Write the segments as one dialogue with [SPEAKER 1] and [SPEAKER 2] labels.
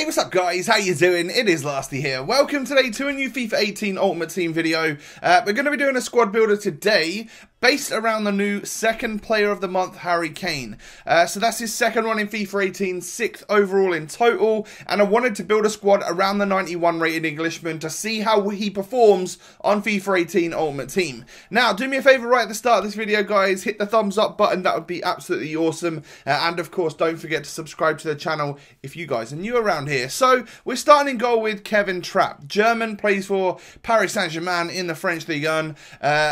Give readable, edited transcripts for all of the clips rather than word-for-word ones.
[SPEAKER 1] what's up guys, how you doing? It is Lasty here. Welcome today to a new FIFA 18 Ultimate Team video. We're going to be doing a squad builder today based around the new second player of the month, Harry Kane. So that's his second one in FIFA 18, 6th overall in total, and I wanted to build a squad around the 91 rated Englishman to see how he performs on FIFA 18 Ultimate Team. Now, do me a favour right at the start of this video guys, hit the thumbs up button, that would be absolutely awesome, and of course don't forget to subscribe to the channel if you guys are new around here. So, we're starting in goal with Kevin Trapp. German, plays for Paris Saint-Germain in the French Ligue 1,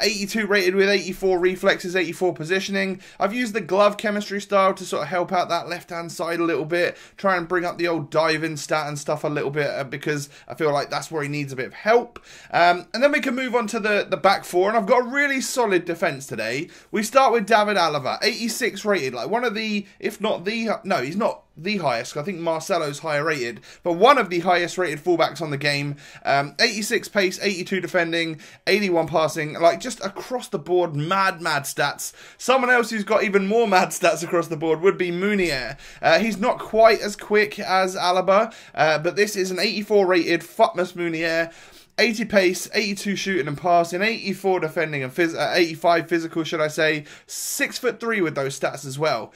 [SPEAKER 1] 82 rated with 84 reflexes, 84 positioning. I've used the glove chemistry style to sort of help out that left-hand side a little bit, try and bring up the old diving stat and stuff a little bit because I feel like that's where he needs a bit of help. And then we can move on to the back four, and I've got a really solid defence today. We start with David Alaba, 86 rated, like one of the, if not the, no, he's not the highest, I think Marcelo's higher rated, but one of the highest rated fullbacks on the game. 86 pace, 82 defending, 81 passing, like just across the board, mad stats. Someone else who's got even more mad stats across the board would be Munier. He's not quite as quick as Alaba, but this is an 84 rated FUTWIZ Munier. 80 pace, 82 shooting and passing, 84 defending and 85 physical, should I say. 6'3" with those stats as well.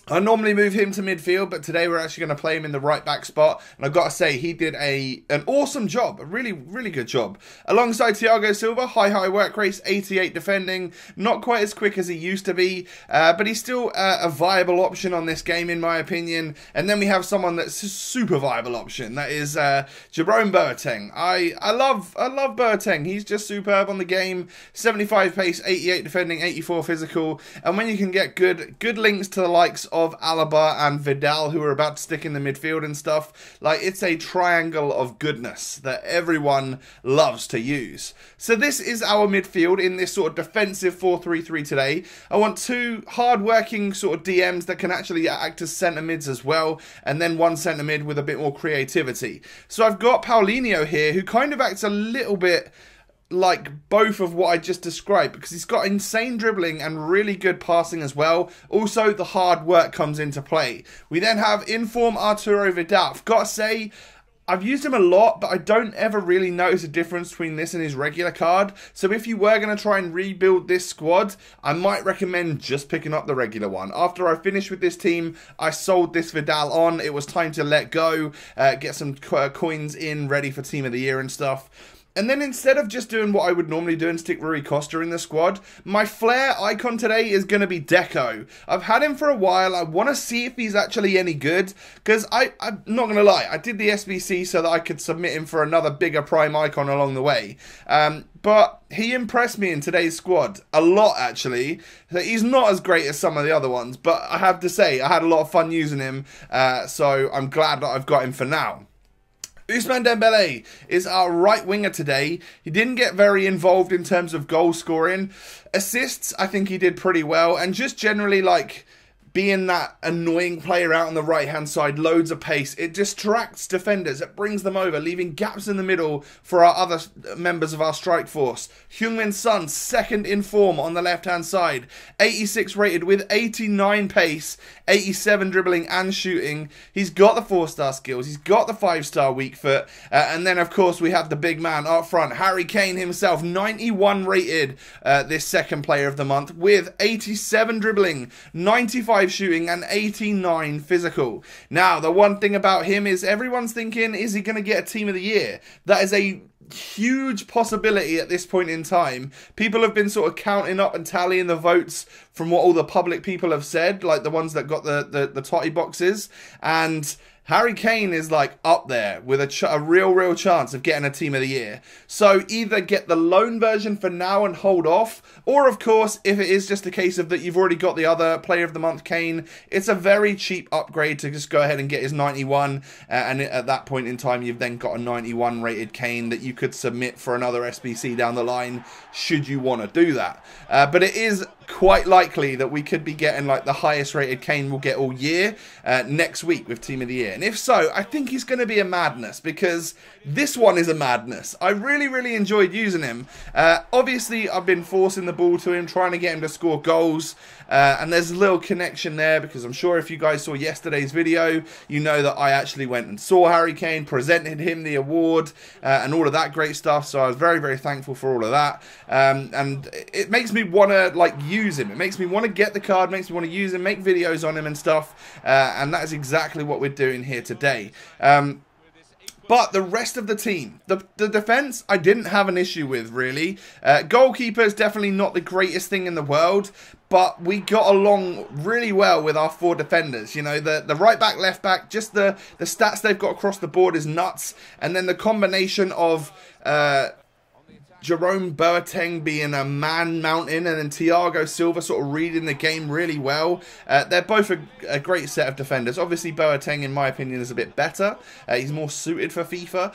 [SPEAKER 1] I normally move him to midfield, but today we're actually going to play him in the right back spot. And I've got to say, he did an awesome job, a really good job. Alongside Thiago Silva, high work rate, 88 defending, not quite as quick as he used to be, but he's still a viable option on this game in my opinion. And then we have someone that's a super viable option, that is Jerome Boateng. I love Boateng, he's just superb on the game, 75 pace, 88 defending, 84 physical, and when you can get good links to the likes of Alaba and Vidal, who are about to stick in the midfield and stuff, like it's a triangle of goodness that everyone loves to use. So this is our midfield in this sort of defensive 4-3-3 today. I want two hard-working sort of DMs that can actually act as centre mids as well, and then one centre mid with a bit more creativity. So I've got Paulinho here, who kind of acts a little bit like both of what I just described, because he's got insane dribbling and really good passing as well. Also, the hard work comes into play. We then have in-form Arturo Vidal. I've got to say, I've used him a lot, but I don't ever really notice a difference between this and his regular card. So if you were going to try and rebuild this squad, I might recommend just picking up the regular one. After I finished with this team, I sold this Vidal on. It was time to let go, get some coins in ready for Team of the Year and stuff. And then instead of just doing what I would normally do and stick Rui Costa in the squad, my flair icon today is going to be DECO. I've had him for a while. I want to see if he's actually any good, because I'm not going to lie, I did the SBC so that I could submit him for another bigger prime icon along the way. But he impressed me in today's squad a lot, actually. He's not as great as some of the other ones, but I have to say, I had a lot of fun using him, so I'm glad that I've got him for now. Ousmane Dembele is our right winger today. He didn't get very involved in terms of goal scoring. Assists, I think he did pretty well. And just generally, like, being that annoying player out on the right-hand side, loads of pace. It distracts defenders. It brings them over, leaving gaps in the middle for our other members of our strike force. Heung-min Son, second in form on the left-hand side. 86 rated with 89 pace, 87 dribbling and shooting. He's got the 4-star skills. He's got the 5-star weak foot. And then, of course, we have the big man up front, Harry Kane himself, 91 rated this second player of the month with 87 dribbling, 95 shooting and 89 physical. Now, the one thing about him is everyone's thinking, is he going to get a Team of the Year? That is a huge possibility at this point in time. People have been sort of counting up and tallying the votes from what all the public people have said, like the ones that got the totty boxes, and Harry Kane is like up there with a real chance of getting a Team of the Year. So either get the loan version for now and hold off, or of course, if it is just a case of that you've already got the other Player of the Month Kane, it's a very cheap upgrade to just go ahead and get his 91, and at that point in time, you've then got a 91 rated Kane that you could submit for another SBC down the line, should you want to do that. But it is quite likely that we could be getting like the highest rated Kane we'll get all year next week with Team of the Year. And if so, I think he's going to be a madness, because this one is a madness. I really enjoyed using him. Obviously, I've been forcing the ball to him, trying to get him to score goals. And there's a little connection there, because I'm sure if you guys saw yesterday's video, you know that I actually went and saw Harry Kane, presented him the award, and all of that great stuff. So I was very thankful for all of that. And it makes me want to like use him. It makes me want to get the card, makes me want to use him, make videos on him and stuff. And that is exactly what we're doing here today. But the rest of the team, the defense, I didn't have an issue with, really. Goalkeeper is definitely not the greatest thing in the world, but we got along really well with our 4 defenders. You know, the right back, left back, just the stats they've got across the board is nuts. And then the combination of Jerome Boateng being a man mountain, and then Thiago Silva sort of reading the game really well. They're both a great set of defenders. Obviously, Boateng, in my opinion, is a bit better. He's more suited for FIFA,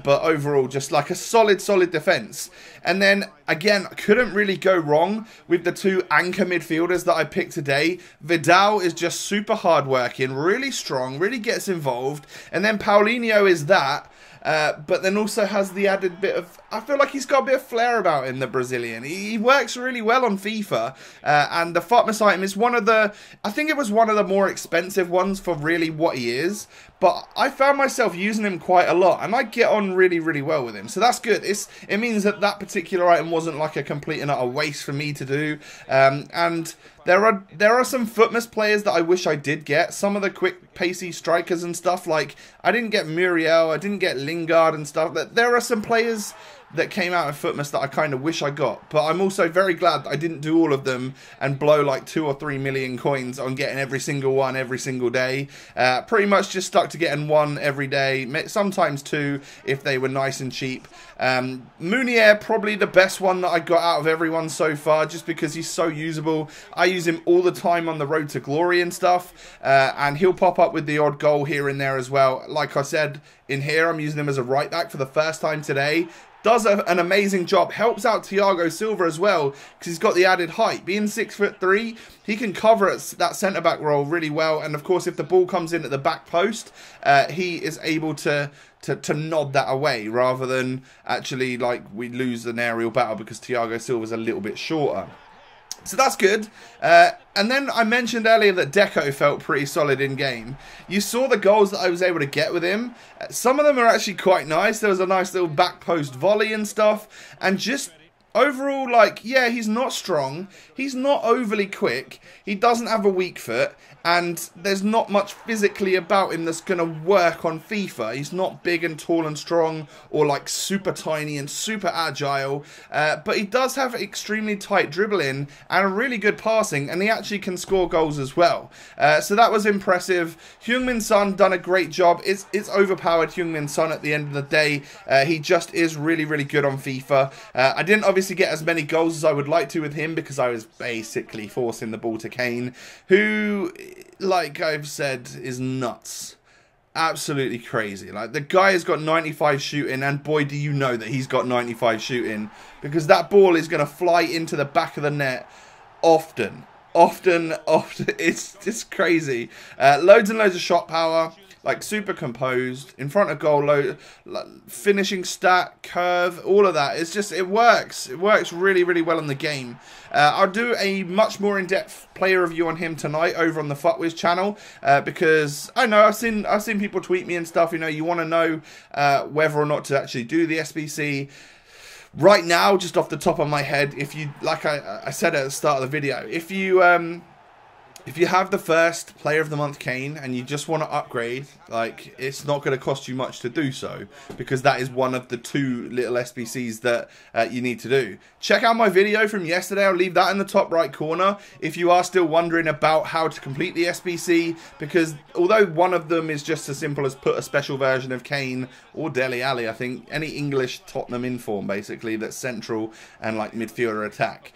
[SPEAKER 1] but overall, just like a solid defense. And then, again, couldn't really go wrong with the 2 anchor midfielders that I picked today. Vidal is just super hard-working, really strong, really gets involved. And then Paulinho is that. But then also has the added bit of, I feel like he's got a bit of flair about him, the Brazilian. He works really well on FIFA, and the FUTWIZ item is one of the, I think it was one of the more expensive ones for really what he is, but I found myself using him quite a lot, and I get on really well with him, so that's good. It means that that particular item wasn't like a complete and utter waste for me to do, and there are some FUTWIZ players that I wish I did get. Some of the quick, pacey strikers and stuff, like, I didn't get Muriel, I didn't get Lingard and stuff. There are some players that came out of FUTWIZ that I kind of wish I got, but I'm also very glad that I didn't do all of them and blow like 2 or 3 million coins on getting every single one every single day. Pretty much just stuck to getting 1 every day, sometimes 2 if they were nice and cheap. Munier, probably the best one that I got out of everyone so far, just because he's so usable. I use him all the time on the road to glory and stuff, and he'll pop up with the odd goal here and there as well. Like I said, in here I'm using him as a right back for the first time today. Does an amazing job, helps out Thiago Silva as well, because he's got the added height. Being 6'3", he can cover that centre-back role really well, and of course if the ball comes in at the back post, he is able to nod that away, rather than actually like we lose an aerial battle because Thiago Silva's a little bit shorter. So that's good. And then I mentioned earlier that DECO felt pretty solid in game. You saw the goals that I was able to get with him. Some of them are actually quite nice. There was a nice little back post volley and stuff. And just overall, like, yeah, he's not strong. He's not overly quick. He doesn't have a weak foot. And there's not much physically about him that's going to work on FIFA. He's not big and tall and strong, or like super tiny and super agile. But he does have extremely tight dribbling and a really good passing, and he actually can score goals as well. So that was impressive. Heung-min Son done a great job. It's overpowered Heung-min Son at the end of the day. He just is really good on FIFA. I didn't obviously get as many goals as I would like to with him, because I was basically forcing the ball to Kane, who, like I've said, is nuts. Absolutely crazy. Like, the guy has got 95 shooting, and boy do you know that he's got 95 shooting, because that ball is going to fly into the back of the net often. It's just crazy. Loads and loads of shot power. Like, super composed, in front of goal, finishing stat, curve, all of that. It's just, it works. It works really well in the game. I'll do a much more in-depth player review on him tonight over on the FUTWIZ channel, because I know I've seen people tweet me and stuff. You know, you want to know whether or not to actually do the SBC. Right now, just off the top of my head, if you, like I said at the start of the video, if you have the first Player of the Month Kane and you just want to upgrade, like, it's not going to cost you much to do so, because that is one of the 2 little SBCs that you need to do. Check out my video from yesterday. I'll leave that in the top right corner if you are still wondering about how to complete the SBC, because although one of them is just as simple as put a special version of Kane or Dele Alli, I think, any English Tottenham inform basically that's central and like midfielder attack,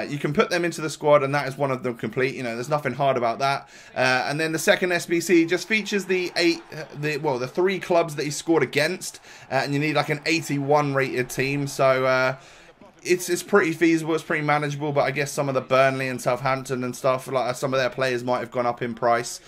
[SPEAKER 1] you can put them into the squad, and that is one of them complete. You know, there's nothing hard about that. And then the second SBC just features the 3 clubs that he scored against, and you need like an 81 rated team. So it's pretty feasible, it's pretty manageable. But I guess some of the Burnley and Southampton and stuff, like, some of their players might have gone up in price.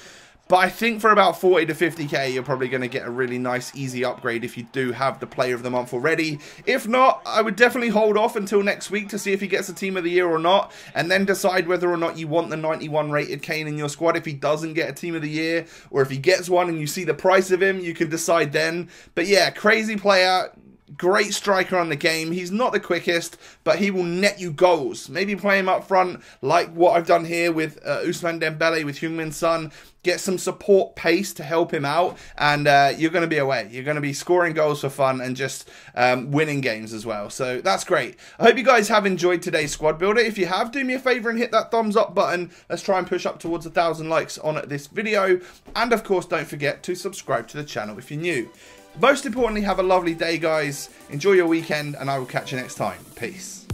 [SPEAKER 1] But I think for about 40 to 50k, you're probably going to get a really nice, easy upgrade if you do have the Player of the Month already. If not, I would definitely hold off until next week to see if he gets a Team of the Year or not, and then decide whether or not you want the 91 rated Kane in your squad. If he doesn't get a Team of the Year, or if he gets one and you see the price of him, you can decide then. But yeah, crazy player. Great striker on the game. He's not the quickest, but he will net you goals. Maybe play him up front like what I've done here with Ousmane Dembele, with Heung-min Son. Get some support pace to help him out, and you're going to be away. You're going to be scoring goals for fun and just winning games as well. So that's great. I hope you guys have enjoyed today's squad builder. If you have, do me a favor and hit that thumbs up button. Let's try and push up towards 1,000 likes on this video. And of course, don't forget to subscribe to the channel if you're new. Most importantly, have a lovely day, guys. Enjoy your weekend, and I will catch you next time. Peace.